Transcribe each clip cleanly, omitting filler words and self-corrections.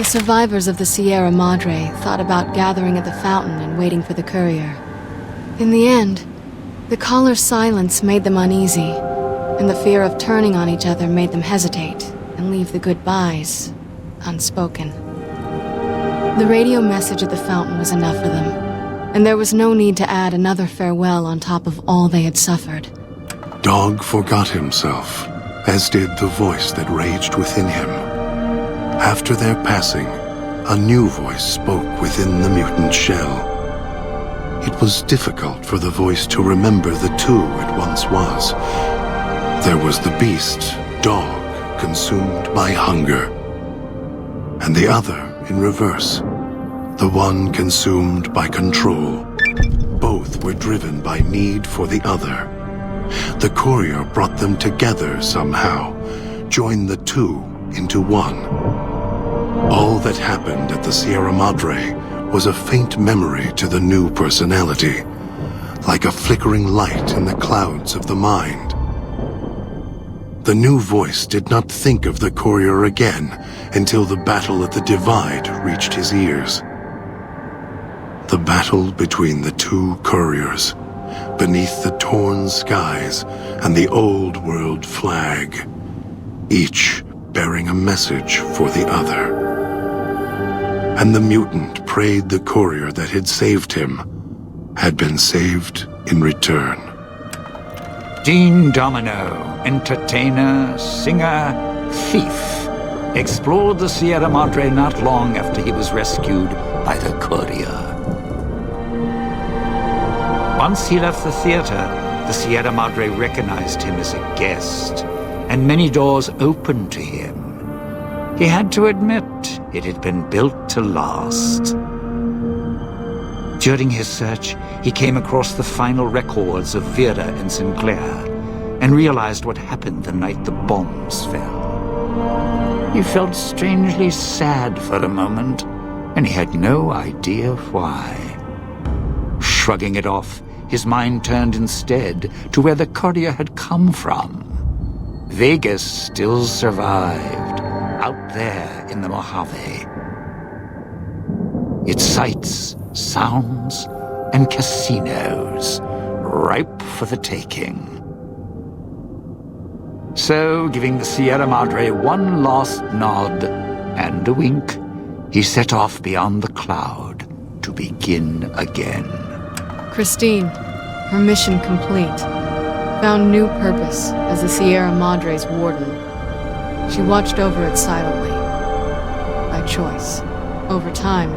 survivors of the Sierra Madre thought about gathering at the fountain and waiting for the courier. In the end, the caller's silence made them uneasy, and the fear of turning on each other made them hesitate and leave the goodbyes unspoken. The radio message at the fountain was enough for them, and there was no need to add another farewell on top of all they had suffered. Dog forgot himself, as did the voice that raged within him. After their passing, a new voice spoke within the mutant shell. It was difficult for the voice to remember the two it once was. There was the beast, Dog, consumed by hunger, and the other in reverse, the one consumed by control. Both were driven by need for the other. The courier brought them together somehow, joined the two into one. All that happened at the Sierra Madre was a faint memory to the new personality, like a flickering light in the clouds of the mind. The new voice did not think of the courier again until the battle at the Divide reached his ears. The battle between the two couriers, beneath the torn skies and the old world flag, each bearing a message for the other. And the mutant prayed the courier that had saved him had been saved in return. Dean Domino, entertainer, singer, thief, explored the Sierra Madre not long after he was rescued by the courier. Once he left the theater, the Sierra Madre recognized him as a guest, and many doors opened to him. He had to admit it had been built to last. During his search, he came across the final records of Vera and Sinclair, and realized what happened the night the bombs fell. He felt strangely sad for a moment, and he had no idea why. Shrugging it off, his mind turned instead to where the courier had come from. Vegas still survived, out there in the Mojave. Its sights, sounds, and casinos, ripe for the taking. So, giving the Sierra Madre one last nod and a wink, he set off beyond the cloud to begin again. Christine, her mission complete, found new purpose as the Sierra Madre's warden. She watched over it silently, by choice. Over time,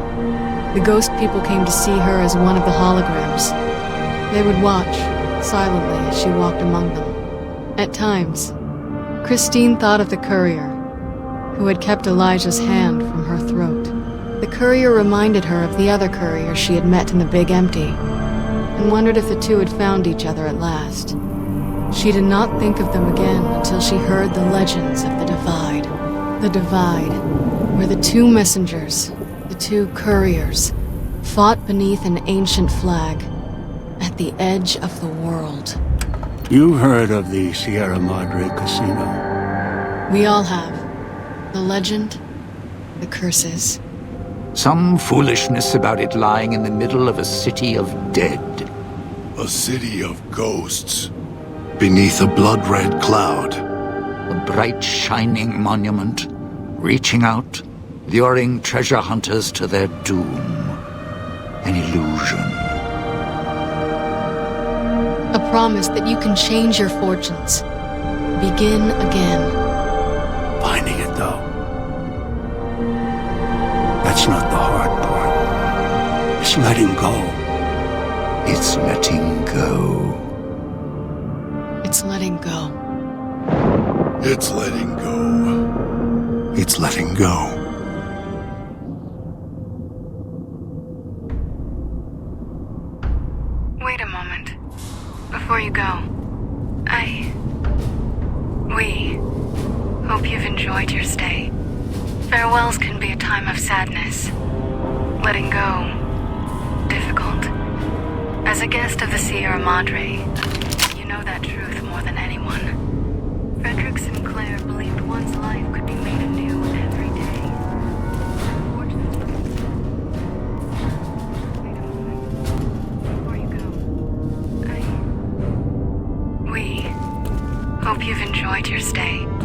the ghost people came to see her as one of the holograms. They would watch, silently, as she walked among them. At times, Christine thought of the courier, who had kept Elijah's hand from her throat. The courier reminded her of the other courier she had met in the Big Empty, and wondered if the two had found each other at last. She did not think of them again until she heard the legends of the Divide. The Divide, where the two messengers, the two couriers, fought beneath an ancient flag, at the edge of the world. You've heard of the Sierra Madre Casino. We all have. The legend, the curses. Some foolishness about it lying in the middle of a city of dead. A city of ghosts, beneath a blood-red cloud. A bright, shining monument, reaching out, luring treasure hunters to their doom. An illusion. A promise that you can change your fortunes. Begin again. Finding it, though. That's not the hard part. It's letting go. It's letting go. It's letting go. It's letting go. It's letting go. Wait a moment. Before you go, we hope you've enjoyed your stay. Farewells can be a time of sadness. Letting go, difficult. As a guest of the Sierra Madre, you know that truth more than anyone. Frederick Sinclair believed one's life could be made anew every day. your stay.